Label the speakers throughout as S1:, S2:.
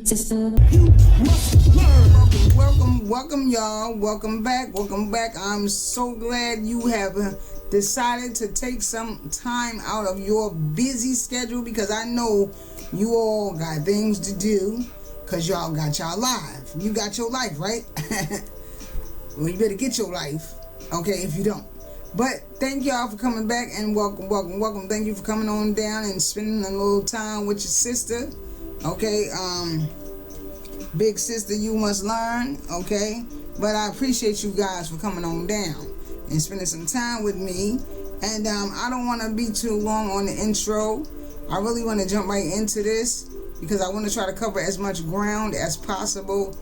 S1: Sister.
S2: You must learn. Welcome, y'all. Welcome back. I'm so glad you have decided to take some time out of your busy schedule, because I know you all got things to do, because y'all got y'all life. You got your life, right? Well, you better get your life, okay, if you don't. But thank y'all for coming back, and welcome. Thank you for coming on down and spending a little time with your sister, okay? Big sister, you must learn, okay? But I appreciate you guys for coming on down and spending some time with me. And I don't want to be too long on the intro. I really want to jump right into this, because I want to try to cover as much ground as possible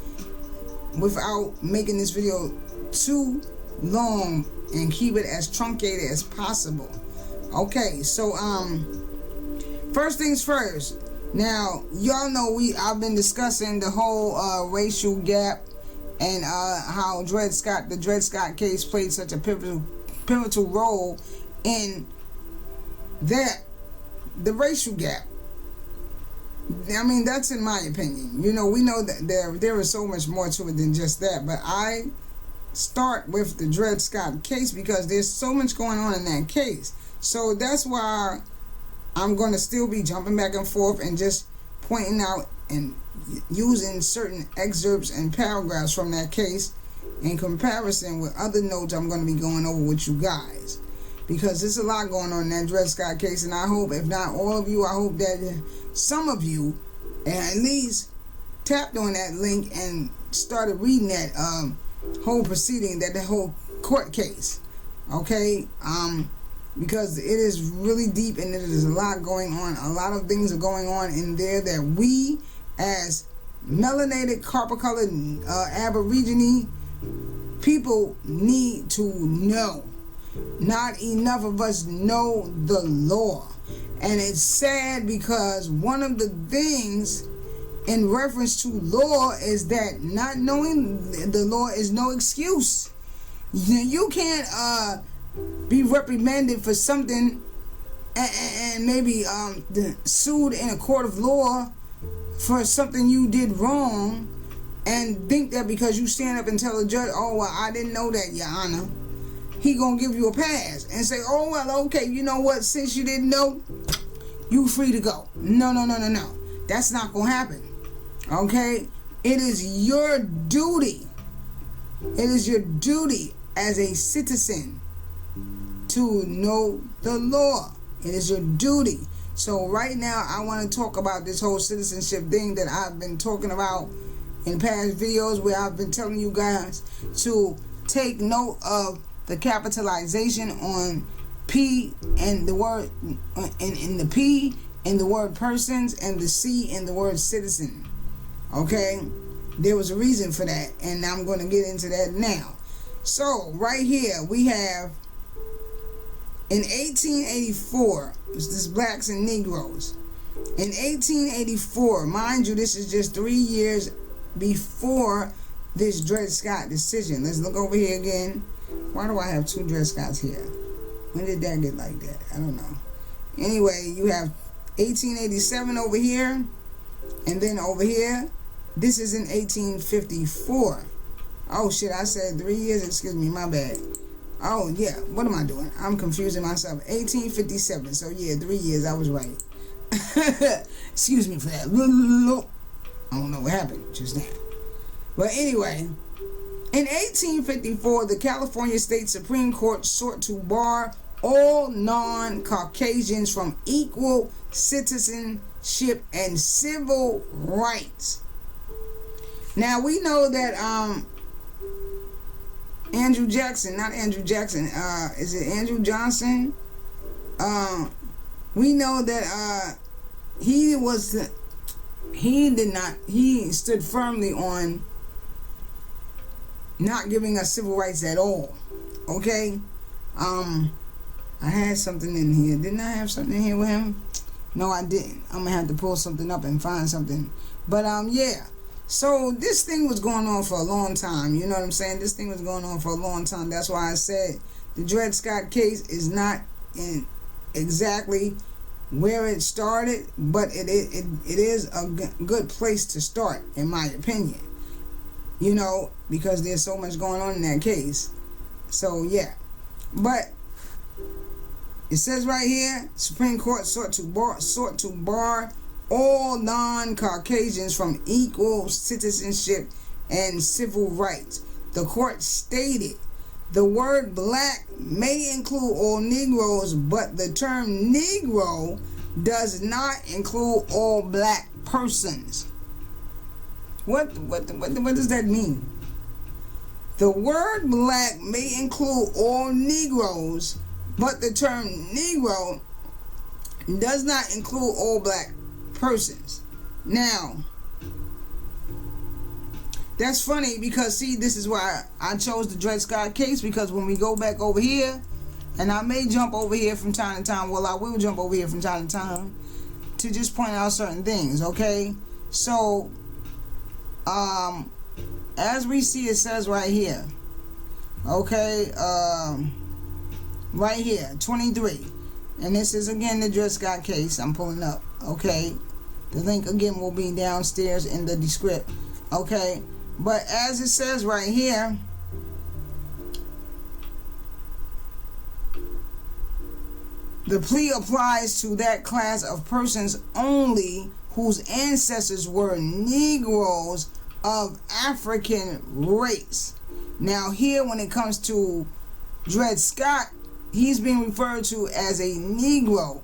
S2: without making this video too long, and keep it as truncated as possible. Okay, so first things first. Now, y'all know I've been discussing the whole racial gap, and how the Dred Scott case played such a pivotal role in the racial gap. I mean, that's in my opinion. You know, we know that there is so much more to it than just that, but I start with the Dred Scott case because there's so much going on in that case. So that's why I'm going to still be jumping back and forth and just pointing out and using certain excerpts and paragraphs from that case in comparison with other notes I'm going to be going over with you guys, because there's a lot going on in that Dred Scott case. And I hope, if not all of you, I hope that some of you at least tapped on that link and started reading that whole proceeding, that the whole court case, okay? Because it is really deep, and there is a lot going on. A lot of things are going on in there that we, as melanated, copper-colored, aboriginal people, need to know. Not enough of us know the law. And it's sad, because one of the things in reference to law is that not knowing the law is no excuse. You can't be reprimanded for something and maybe sued in a court of law for something you did wrong, and think that because you stand up and tell the judge, oh, well, I didn't know that, Your Honor, he gonna give you a pass and say, oh, well, okay, you know what, since you didn't know, you free to go. No. That's not gonna happen. Okay? It is your duty. It is your duty as a citizen to know the law. It is your duty. So right now, I want to talk about this whole citizenship thing that I've been talking about in past videos, where I've been telling you guys to take note of the capitalization on P and the word in the P in the word persons, and the C in the word citizen. Okay? There was a reason for that, and I'm going to get into that now. So right here we have, in 1884, this blacks and Negroes. In 1884, mind you, this is just 3 years before this Dred Scott decision. Let's look over here again. Why do I have two Dred Scotts here? When did that get like that? I don't know. Anyway, you have 1887 over here, and then over here, this is in 1854. Oh shit, I said 3 years, excuse me, my bad. Oh yeah, what am I doing? I'm confusing myself. 1857, so yeah, 3 years, I was right. Excuse me for that. I don't know what happened just now. But anyway, in 1854, the California State Supreme Court sought to bar all non-Caucasians from equal citizenship and civil rights. Now, we know that Andrew Jackson, is it Andrew Johnson? We know that he stood firmly on not giving us civil rights at all. Okay? I had something in here. Didn't I have something in here with him? No, I didn't. I'm gonna have to pull something up and find something. But yeah. So this thing was going on for a long time. You know what I'm saying? This thing was going on for a long time. That's why I said the Dred Scott case is not in exactly where it started, but it is a good place to start, in my opinion. You know, because there's so much going on in that case. So yeah, but it says right here, Supreme Court sought to bar all non-Caucasians from equal citizenship and civil rights. The court stated the word black may include all Negroes, but the term Negro does not include all black persons. What does that mean? The word black may include all Negroes, but the term Negro does not include all black persons. Now, that's funny because, see, this is why I chose the Dred Scott case, because when we go back over here, and I may jump over here from time to time, well, I will jump over here from time to time to just point out certain things, okay? So, as we see, it says right here, okay, right here, 23, and this is again the Dred Scott case I'm pulling up, okay? The link again will be downstairs in the description, okay? But as it says right here, the plea applies to that class of persons only whose ancestors were Negroes of African race. Now here, when it comes to Dred Scott, he's being referred to as a Negro,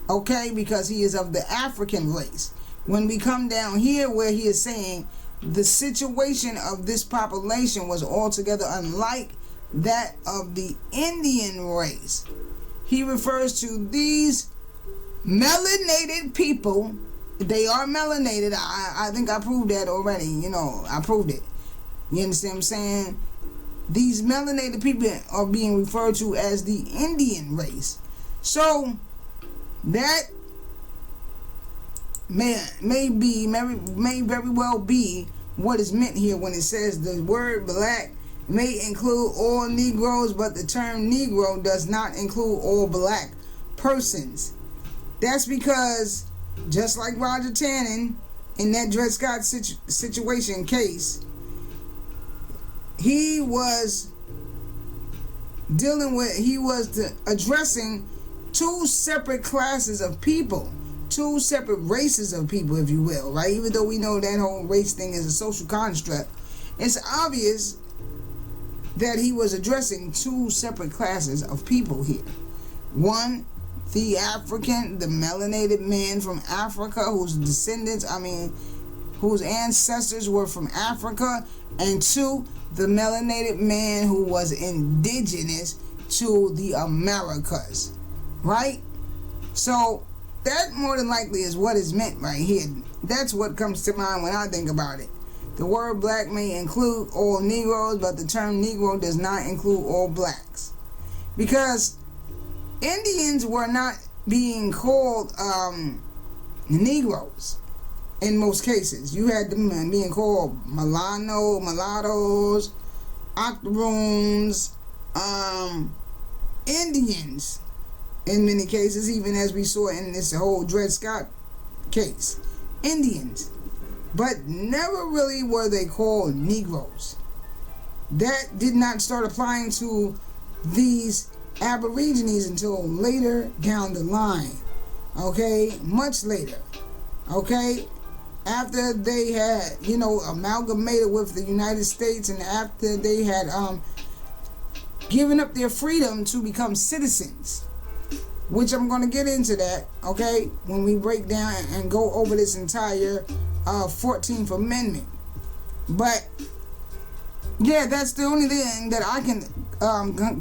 S2: okay, because he is of the African race. When we come down here where he is saying the situation of this population was altogether unlike that of the Indian race, he refers to these melanated people. They are melanated. I think I proved that already. You know, I proved it. You understand what I'm saying? These melanated people are being referred to as the Indian race. So that may very well be what is meant here when it says the word black may include all Negroes, but the term Negro does not include all black persons. That's because, just like Roger Tannen in that Dred Scott situation case, he was addressing two separate classes of people, two separate races of people, if you will, right? Even though we know that whole race thing is a social construct, it's obvious that he was addressing two separate classes of people here. One, the melanated man from Africa, whose ancestors were from Africa, and two, the melanated man who was indigenous to the Americas, right? So that more than likely is what is meant right here. That's what comes to mind when I think about it. The word black may include all Negroes, but the term Negro does not include all blacks. Because Indians were not being called Negroes in most cases. You had them being called mulattoes, octoroons, Indians in many cases, even as we saw in this whole Dred Scott case. Indians. But never really were they called Negroes. That did not start applying to these Aborigines until later down the line. Okay? Much later. Okay? After they had, amalgamated with the United States, and after they had given up their freedom to become citizens. Which I'm going to get into that, okay, when we break down and go over this entire 14th Amendment. But yeah, that's the only thing that I can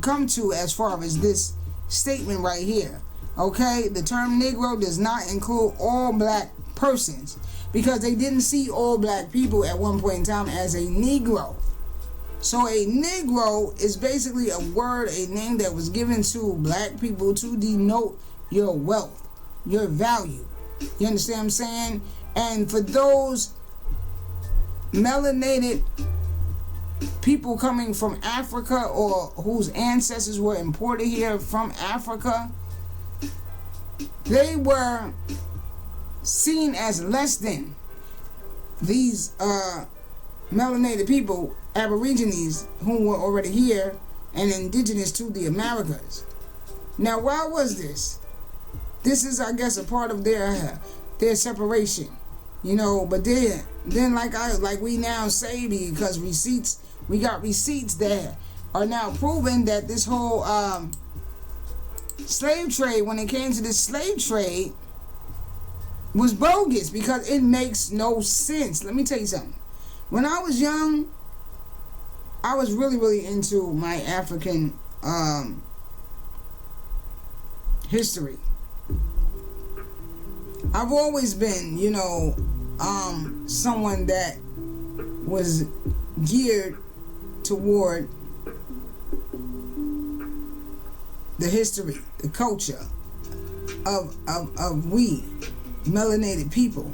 S2: come to as far as this statement right here. Okay, the term Negro does not include all black persons, because they didn't see all black people at one point in time as a Negro. So a Negro is basically a name that was given to black people to denote your wealth, your value. You understand what I'm saying? And for those melanated people coming from Africa, or whose ancestors were imported here from Africa, they were seen as less than these melanated people, aborigines, who were already here and indigenous to the Americas. Now, why was this? This is, I guess, a part of their separation, you know. But then like we now say, because we got receipts that are now proving that this whole slave trade, when it came to this slave trade, was bogus, because it makes no sense. Let me tell you something. When I was young, I was really into my African history. I've always been, you know, someone that was geared toward the history, the culture of we melanated people,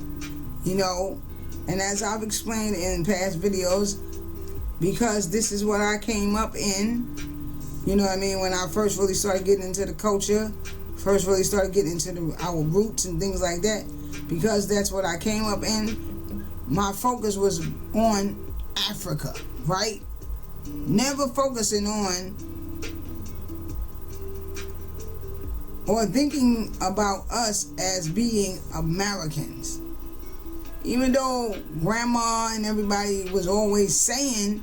S2: you know. And as I've explained in past videos, because this is what I came up in, you know what I mean, when I first really started getting into the culture, first really started getting into our roots and things like that, because that's what I came up in. My focus was on Africa, right? Never focusing on or thinking about us as being Americans. Even though grandma and everybody was always saying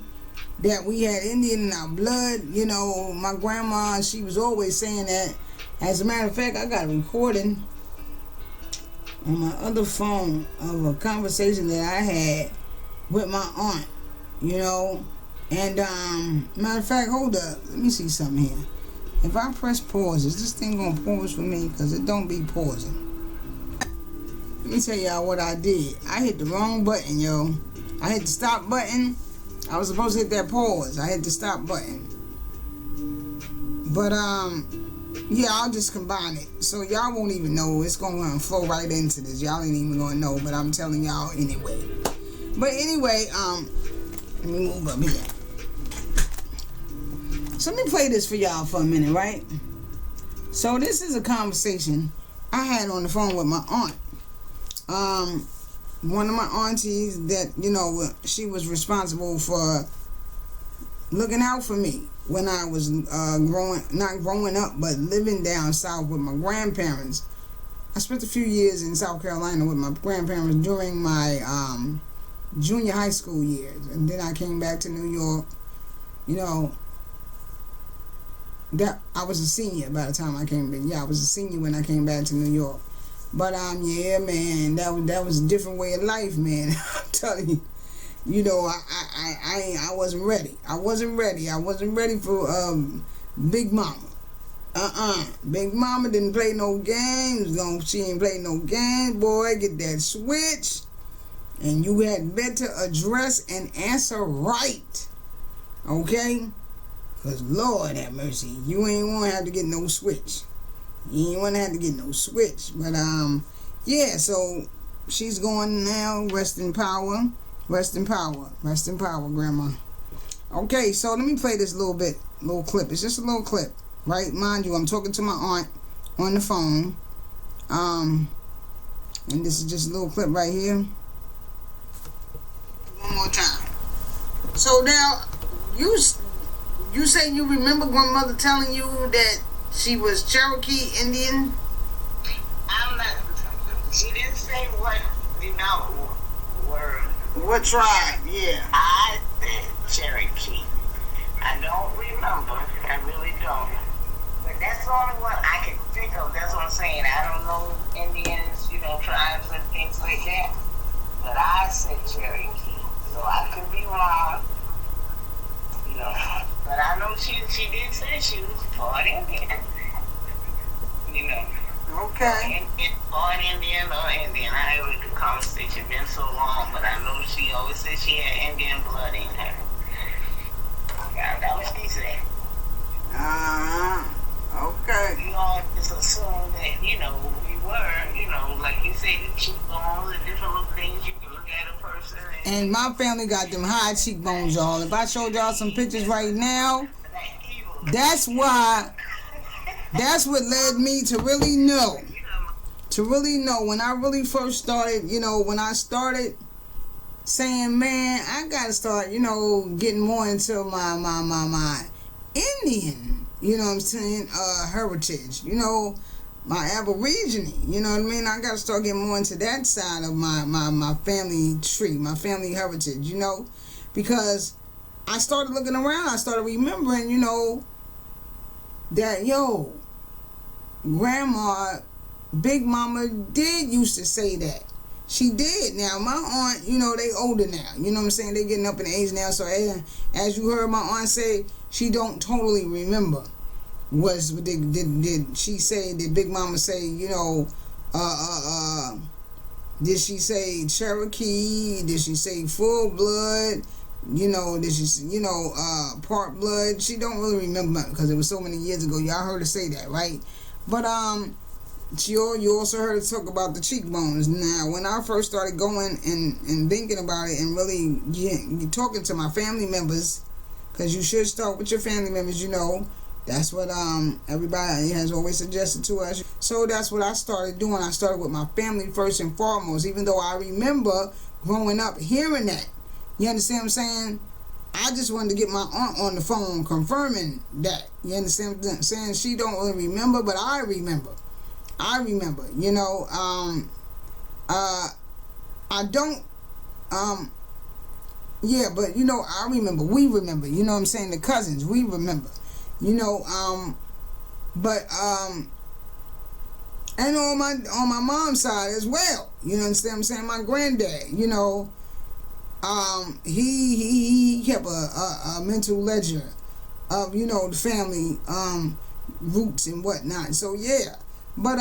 S2: that we had Indian in our blood, you know, my grandma, she was always saying that. As a matter of fact, I got a recording on my other phone of a conversation that I had with my aunt, you know. And matter of fact, hold up, let me see something here. If I press pause, is this thing gonna pause for me? Because it don't be pausing. Let me tell y'all what I did. I hit the wrong button, yo. I hit the stop button. I was supposed to hit that pause. I hit the stop button. But yeah, I'll just combine it. So y'all won't even know. It's gonna flow right into this. Y'all ain't even gonna know, but I'm telling y'all anyway. But anyway, let me move up here. So let me play this for y'all for a minute, right? So this is a conversation I had on the phone with my aunt. One of my aunties that, you know, she was responsible for looking out for me when I was not growing up, but living down south with my grandparents. I spent a few years in South Carolina with my grandparents during my junior high school years, and then I came back to New York. You know, that I was a senior by the time I came back. Yeah, I was a senior when I came back to New York. But yeah, man, that was a different way of life, man. I'm telling you. You know, I wasn't ready. I wasn't ready for Big Mama. Big Mama didn't play no games. She didn't play no games, boy. Get that switch, and you had better address and answer right. Okay? Because Lord have mercy, you ain't want to have to get no switch. You ain't want to have to get no switch. But yeah, so she's going now. Rest in power. Rest in power. Rest in power, Grandma. Okay, so let me play this little clip. It's just a little clip, right? Mind you, I'm talking to my aunt on the phone. And this is just a little clip right here. One more time. So now, you say you remember grandmother telling you that she was Cherokee Indian?
S1: I'm not. She didn't say what, word.
S2: What tribe? Yeah.
S1: I said Cherokee. I don't remember. I really don't. But that's the only one I can think of. That's what I'm saying. I don't know Indians, tribes and things like that. But I said Cherokee. So I could be wrong. But I know she did say she was part Indian.
S2: Okay.
S1: Part Indian or Indian. I heard the conversation been so long, but I know she always said she had Indian blood in her. Yeah, that was what she said.
S2: Okay.
S1: We all just assume that, we were, like you said, the cheekbones, the different little things you can look at a person.
S2: And my family got them high cheekbones, y'all. If I showed y'all some pictures right now, that's what led me to really know to really know, when I really first started, when I started saying, man, I gotta start, getting more into my Indian, what I'm saying, heritage, my Aborigine, you know what I mean? I gotta start getting more into that side of my family tree, my family heritage, because I started looking around, I started remembering, that, grandma, Big Mama did used to say that. She did. Now, my aunt, they older now. You know what I'm saying? They getting up in age now. So, as you heard my aunt say, she don't totally remember. Did she say, did Big Mama say, did she say Cherokee? Did she say full blood? Did she, part blood? She don't really remember because it was so many years ago. Y'all heard her say that, right? But, you also heard her talk about the cheekbones. Now, when I first started going and thinking about it and really talking to my family members, because you should start with your family members, that's what everybody has always suggested to us. So that's what I started doing. I started with my family first and foremost, even though I remember growing up hearing that. You understand what I'm saying? I just wanted to get my aunt on the phone confirming that. You understand what I'm saying? She don't really remember, but I remember. I don't, but I remember, we remember, what I'm saying, the cousins, we remember, and on my mom's side as well, you understand what I'm saying, my granddad, he kept a mental ledger of, the family, roots and whatnot, so yeah. But,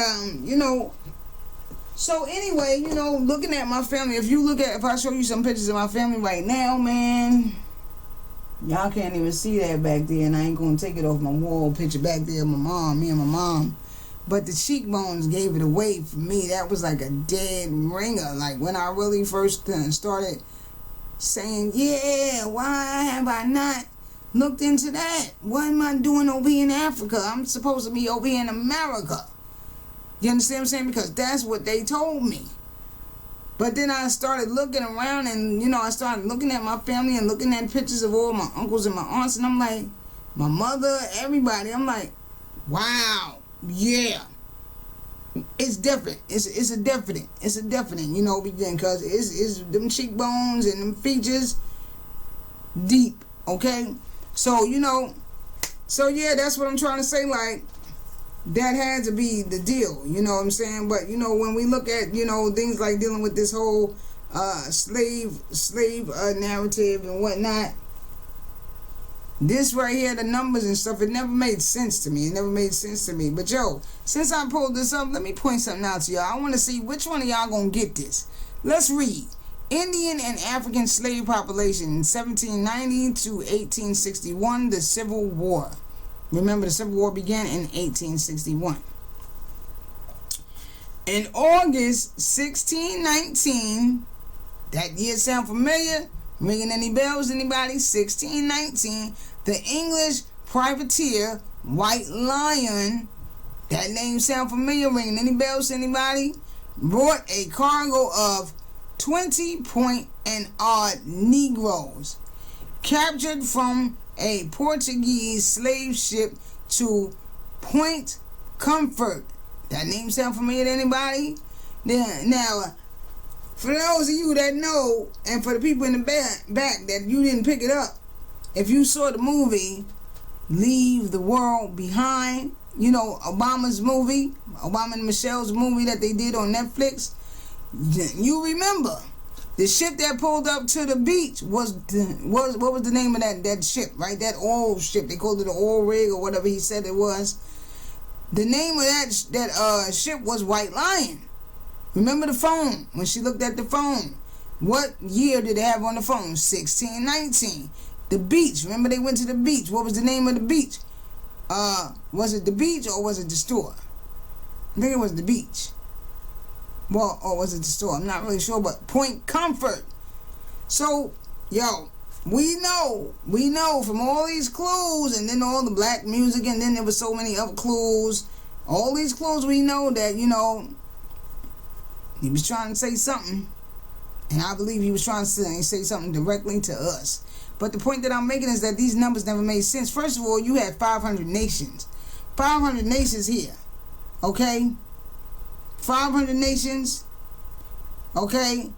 S2: so anyway, looking at my family, if I show you some pictures of my family right now, man, y'all can't even see that back there, and I ain't gonna take it off my wall picture back there of me and my mom. But the cheekbones gave it away for me. That was like a dead ringer. Like, when I really first started saying, yeah, why have I not looked into that? What am I doing over here in Africa? I'm supposed to be over here in America. You understand what I'm saying? Because that's what they told me. But then I started looking around and, I started looking at my family and looking at pictures of all my uncles and my aunts. And I'm like, my mother, everybody. I'm like, wow, yeah. It's different. It's a definite, because it's them cheekbones and them features deep, okay? So, so yeah, that's what I'm trying to say, like, that had to be the deal, you know what I'm saying? But, when we look at, things like dealing with this whole slave narrative and whatnot, this right here, the numbers and stuff, it never made sense to me. But, since I pulled this up, let me point something out to y'all. I want to see which one of y'all gonna get this. Let's read. Indian and African slave population, 1790 to 1861, the Civil War. Remember, the Civil War began in 1861. In August 1619, that year sound familiar? Ringing any bells, anybody? 1619, the English privateer White Lion, that name sound familiar? Ringing any bells, anybody? Brought a cargo of 20 point and odd Negroes, captured from a Portuguese slave ship to Point Comfort. That name sound familiar to anybody? Now, for those of you that know, and for the people in the back that you didn't pick it up, if you saw the movie Leave the World Behind, Obama's movie, Obama and Michelle's movie that they did on Netflix, you remember the ship that pulled up to the beach was what was the name of that ship, right? That oil ship. They called it an oil rig or whatever he said it was. The name of that ship was White Lion. Remember the phone? When she looked at the phone, what year did they have on the phone? 1619. The beach. Remember they went to the beach. What was the name of the beach? Was it the beach or was it the store? I think it was the beach. Well, or was it the store? I'm not really sure, but Point Comfort. So, we know from all these clues, and then all the black music, and then there was so many other clues. All these clues, we know that, He was trying to say something, and I believe he was trying to say something directly to us. But the point that I'm making is that these numbers never made sense. First of all, you had 500 nations. 500 nations here. Okay? 500 nations. Okay?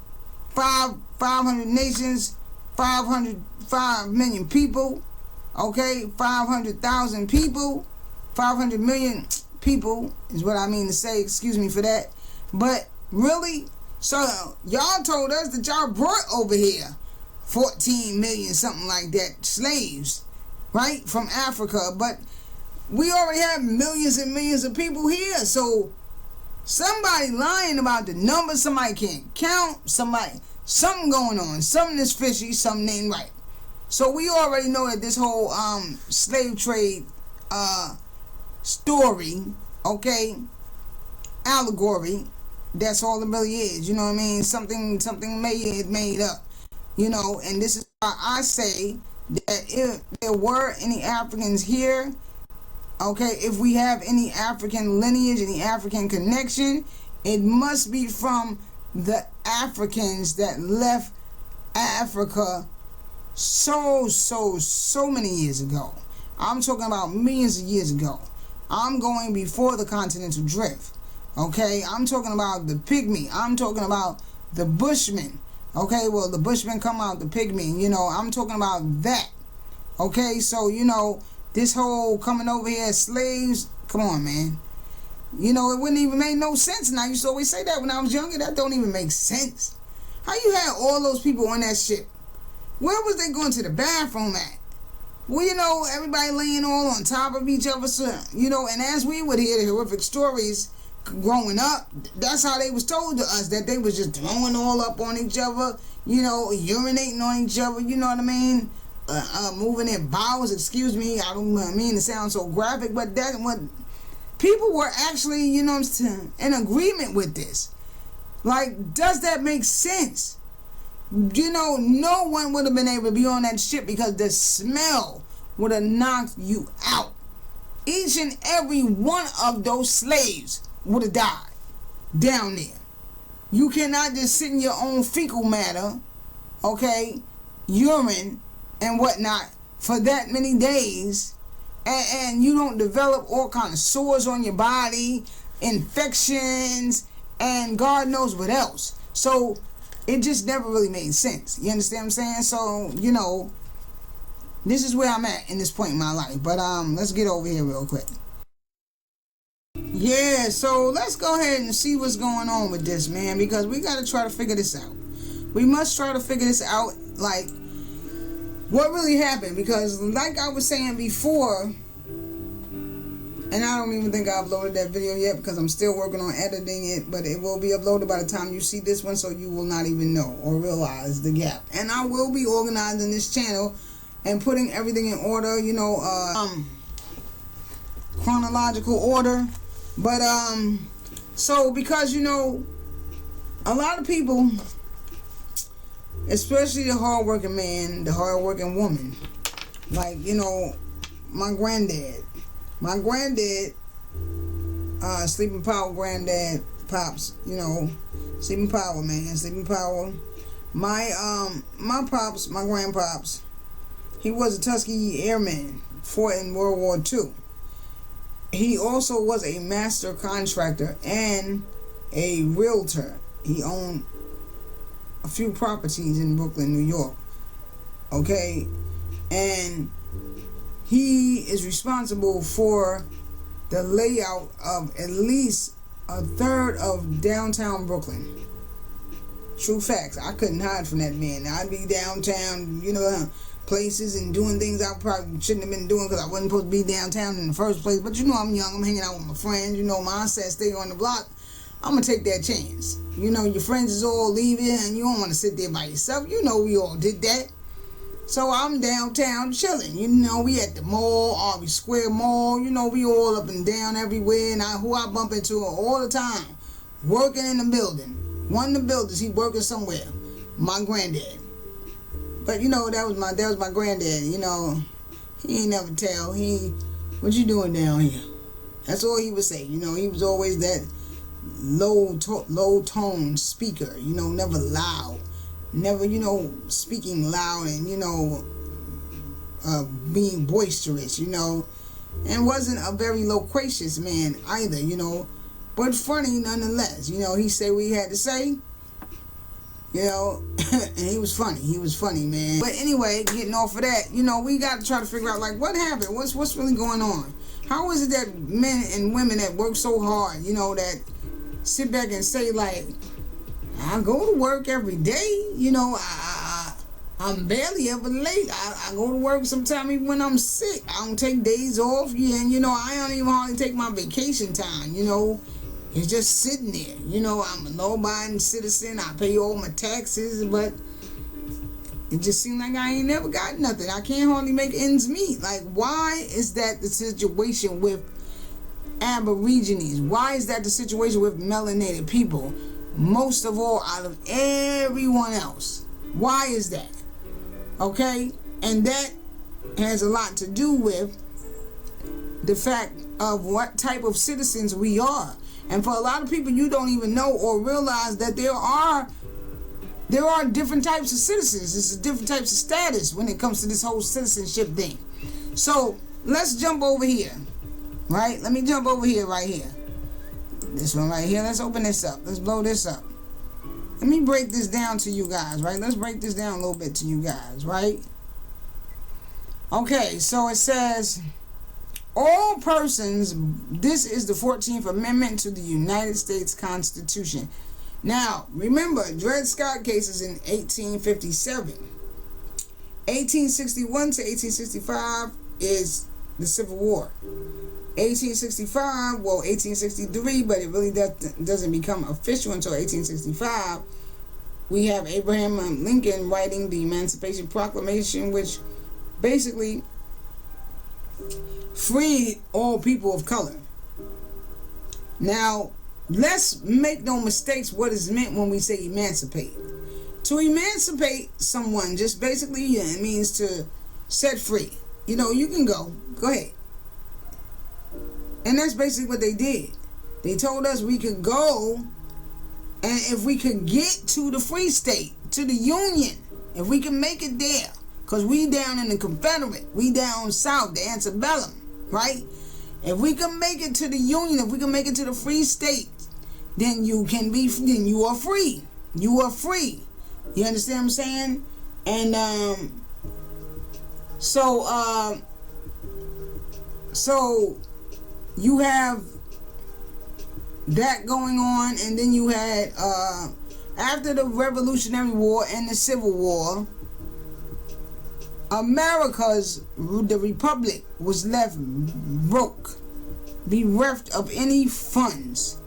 S2: 500 nations. 5 million people. Okay? 500,000 people. 500 million people is what I mean to say. Excuse me for that. But really? So y'all told us that y'all brought over here 14 million, something like that, slaves, right, from Africa. But we already have millions and millions of people here. So somebody lying about the numbers. Somebody can't count. Something going on. Something is fishy. Something ain't right. So we already know that this whole slave trade story, okay, allegory, that's all it really is. You know what I mean? Something made up. You know, and this is why I say that if there were any Africans here, okay, if we have any African lineage, any African connection, it must be from the Africans that left Africa so many years ago. I'm talking about millions of years ago. I'm going before the continental drift. Okay, I'm talking about the pygmy. I'm talking about the Bushmen. Okay, well, the Bushmen come out the pygmy. You know, I'm talking about that. Okay, so, you know, this whole coming over here as slaves, come on, man. You know, it wouldn't even make no sense. And I used to always say that when I was younger. That don't even make sense. How you had all those people on that ship? Where was they going to the bathroom at? Well, you know, everybody laying all on top of each other. So, you know, and as we would hear the horrific stories growing up, that's how they was told to us, that they was just throwing all up on each other, you know, urinating on each other, you know what I mean? Moving their bowels, excuse me, I don't mean to sound so graphic, but that's what people were actually, you know, in agreement with this. Like, does that make sense? You know, no one would have been able to be on that ship because the smell would have knocked you out. Each and every one of those slaves would have died down there. You cannot just sit in your own fecal matter, okay, urine and whatnot for that many days, and you don't develop all kind of sores on your body, infections, and God knows what else. So it just never really made sense. You understand what I'm saying? So, you know, this is where I'm at in this point in my life. But let's get over here real quick. Yeah, so let's go ahead and see what's going on with this, man, because we got to try to figure this out. We must try to figure this out, like, what really happened, because like I was saying before, and I don't even think I uploaded that video yet because I'm still working on editing it, but it will be uploaded by the time you see this one, so you will not even know or realize the gap. And I will be organizing this channel and putting everything in order, you know, chronological order. But so because, you know, a lot of people, especially the hardworking man, the hardworking woman, like, you know, my granddad, sleeping power granddad, pops, you know, sleeping power, man, sleeping power. My pops, my grandpops, he was a Tuskegee Airman, fought in World War II. He also was a master contractor and a realtor. He owned a few properties in Brooklyn, New York. Okay? And he is responsible for the layout of at least a third of downtown Brooklyn. True facts. I couldn't hide from that man. I'd be downtown, you know, places and doing things I probably shouldn't have been doing because I wasn't supposed to be downtown in the first place. But you know, I'm young, I'm hanging out with my friends. You know, my aunt said stay on the block. I'm gonna take that chance. You know, your friends is all leaving and you don't want to sit there by yourself. You know, we all did that. So I'm downtown chilling. You know, we at the mall, Arby Square Mall. You know, we all up and down everywhere. And who I bump into all the time, working in the building. One of the buildings, he working somewhere. My granddad. But you know, that was my granddad. You know, he ain't never tell. What you doing down here? That's all he would say. You know, he was always low tone speaker, you know, never loud, never, you know, speaking loud and, you know, being boisterous, you know, and wasn't a very loquacious man either, you know, but funny nonetheless. You know, he said what he had to say, you know, and he was funny, man. But anyway, getting off of that, you know, we got to try to figure out, like, what happened? What's really going on? How is it that men and women that work so hard, you know, that sit back and say, like, I go to work every day, you know, I'm barely ever late. I go to work sometime even when I'm sick. I don't take days off. Yeah, and, you know, I don't even hardly take my vacation time, you know. It's just sitting there. You know, I'm a law-abiding citizen. I pay all my taxes, but it just seems like I ain't never got nothing. I can't hardly make ends meet. Like, why is that the situation with aborigines? Why is that the situation with melanated people? Most of all, out of everyone else. Why is that? Okay? And that has a lot to do with the fact of what type of citizens we are. And for a lot of people, you don't even know or realize that there are different types of citizens. There's different types of status when it comes to this whole citizenship thing. So let's jump over here, right? Let me jump over here, right here. This one right here. Let's open this up. Let's blow this up. Let me break this down to you guys, right? Let's break this down a little bit to you guys, right? Okay, so it says, all persons, this is the 14th Amendment to the United States Constitution. Now, remember, Dred Scott case is in 1857. 1861 to 1865 is the Civil War. 1865, well, 1863, but it really doesn't become official until 1865. We have Abraham Lincoln writing the Emancipation Proclamation, which basically freed all people of color. Now, let's make no mistakes what is meant when we say emancipate. To emancipate someone, just basically, it means to set free. You know, you can go ahead. And that's basically what they did. They told us we could go, and if we could get to the free state, to the Union, if we can make it there, because we down in the Confederate, we down south, the antebellum, right? If we can make it to the Union, if we can make it to the free state, then you are free. You are free. You understand what I'm saying? And so you have that going on, and then you had after the Revolutionary War and the Civil War, the Republic was left broke, bereft of any funds,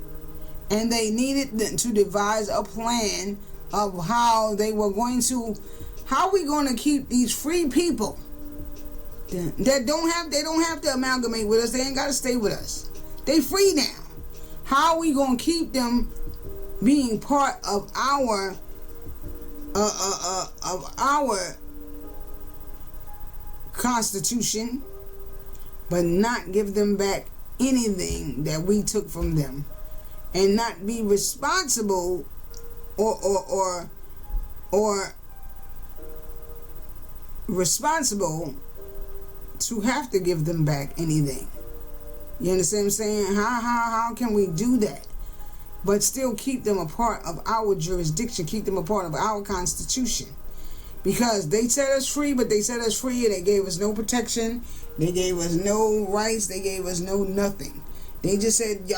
S2: and they needed to devise a plan of how we going to keep these free people that don't have to amalgamate with us. They ain't got to stay with us. They free now. How are we going to keep them being part of our Constitution, but not give them back anything that we took from them, and not be responsible or responsible to have to give them back anything? You understand what I'm saying? How can we do that, but still keep them a part of our jurisdiction, keep them a part of our Constitution? Because they set us free, but they set us free and they gave us no protection. They gave us no rights. They gave us no nothing. They just said,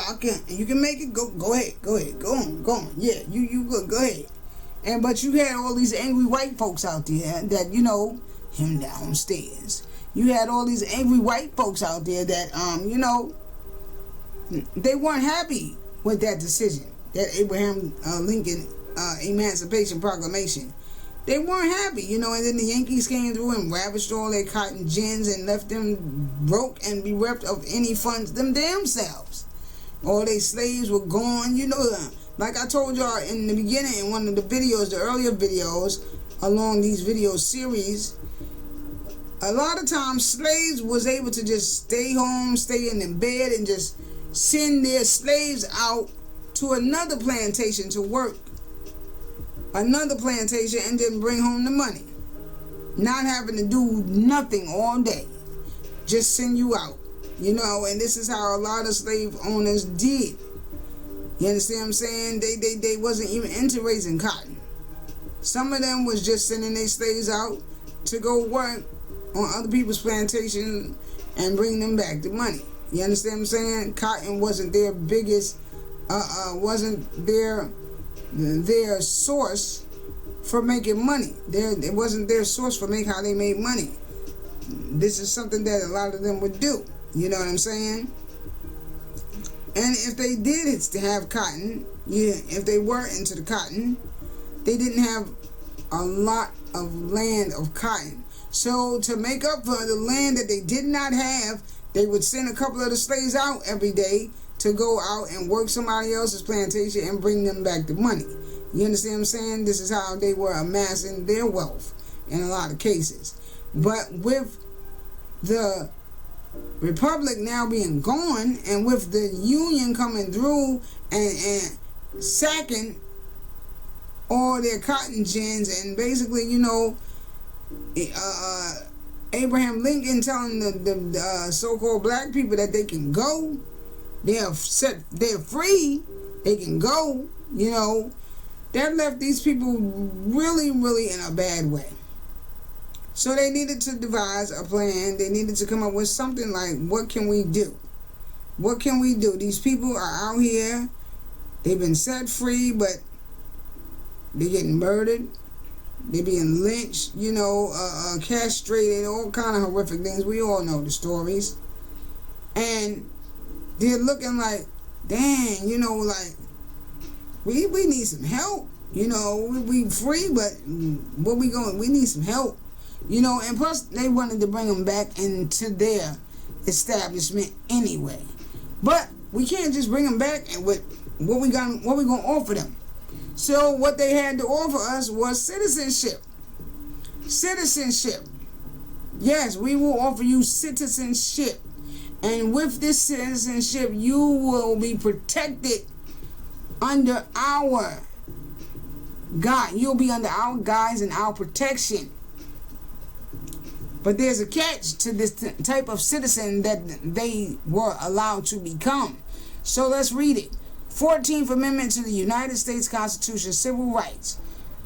S2: you can make it, go ahead, go on. Yeah, you go ahead. But you had all these angry white folks out there that, him downstairs. You had all these angry white folks out there that, they weren't happy with that decision, that Abraham Lincoln Emancipation Proclamation. They weren't happy, and then the Yankees came through and ravished all their cotton gins and left them broke and bereft of any funds them damn selves. All their slaves were gone, like I told y'all in the beginning in one of the videos, the earlier videos along these video series. A lot of times slaves was able to just stay home, stay in the bed, and just send their slaves out to another plantation to work another plantation and then bring home the money. Not having to do nothing all day. Just send you out. You know, and this is how a lot of slave owners did. You understand what I'm saying? They wasn't even into raising cotton. Some of them was just sending their slaves out to go work on other people's plantations and bring them back the money. You understand what I'm saying? Cotton wasn't their biggest, wasn't their source for making money. It wasn't their source for how they made money. This is something that a lot of them would do. You know what I'm saying? And if they did have cotton, if they were into the cotton, they didn't have a lot of land of cotton. So to make up for the land that they did not have, they would send a couple of the slaves out every day to go out and work somebody else's plantation and bring them back the money. You understand what I'm saying? This is how they were amassing their wealth in a lot of cases. But with the Republic now being gone, and with the Union coming through and sacking all their cotton gins, and basically, you know, Abraham Lincoln telling the so-called black people that they can go, they're free, they can go, you know, that left these people really, really in a bad way. So they needed to devise a plan. They needed to come up with something like, what can we do? What can we do? These people are out here. They've been set free, but they're getting murdered. They're being lynched, you know, castrated, all kind of horrific things. We all know the stories. And they're looking like, dang, you know, like, we need some help. You know, we free, but where we going? We need some help. You know, and plus they wanted to bring them back into their establishment anyway. But we can't just bring them back and with what we gonna offer them. So what they had to offer us was citizenship. Citizenship. Yes, we will offer you citizenship. And with this citizenship, you will be protected under our God. You'll be under our guise and our protection. But there's a catch to this type of citizen that they were allowed to become. So let's read it. 14th Amendment to the United States Constitution, Civil Rights.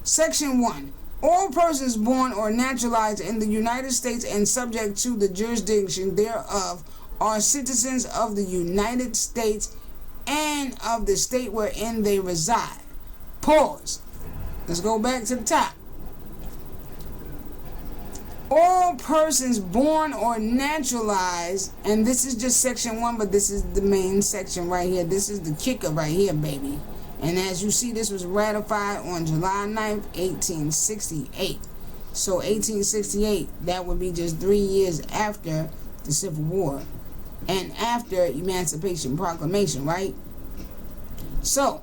S2: Section 1. All persons born or naturalized in the United States and subject to the jurisdiction thereof are citizens of the United States and of the state wherein they reside. Pause. Let's go back to the top. All persons born or naturalized, and this is just section 1, but this is the main section right here. This is the kicker right here, baby. And as you see, this was ratified on July 9th, 1868. So 1868, that would be just 3 years after the Civil War and after Emancipation Proclamation, right? So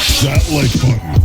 S3: smash that like button.